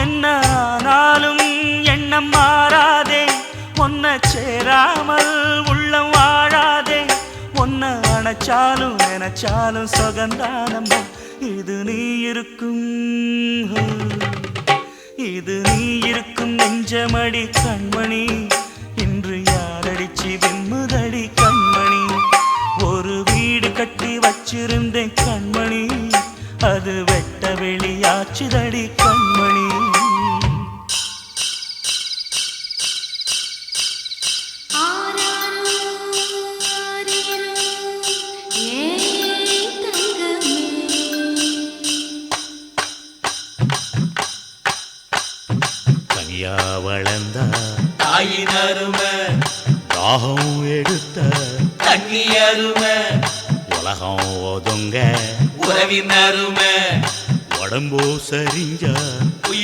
என்ன ஆனாலும் எண்ணம் மாறாதே, ஒன்ன சேராமல் உள்ளம் வாழாதே. ஒன்ன அணைச்சாலும் நினைச்சாலும் சொகந்தானம்மா. இது நீ இருக்கும், இது நீ இருக்கும் நெஞ்சமடி கண்மணி. இன்று யாரடிச்சு வெண்முதடி கண்மணி. ஒரு வீடு கட்டி வச்சிருந்தேன் கண்மணி, அது வெட்ட வெளியாச்சுதடி கண்மணி. தனியா வளர்ந்த தாயின் அருமை, தாகம் எடுத்த தண்ணி அருமை, உலகம் ஒதுங்க உறவின் அருமை, உடம்போ சரிஞ்ச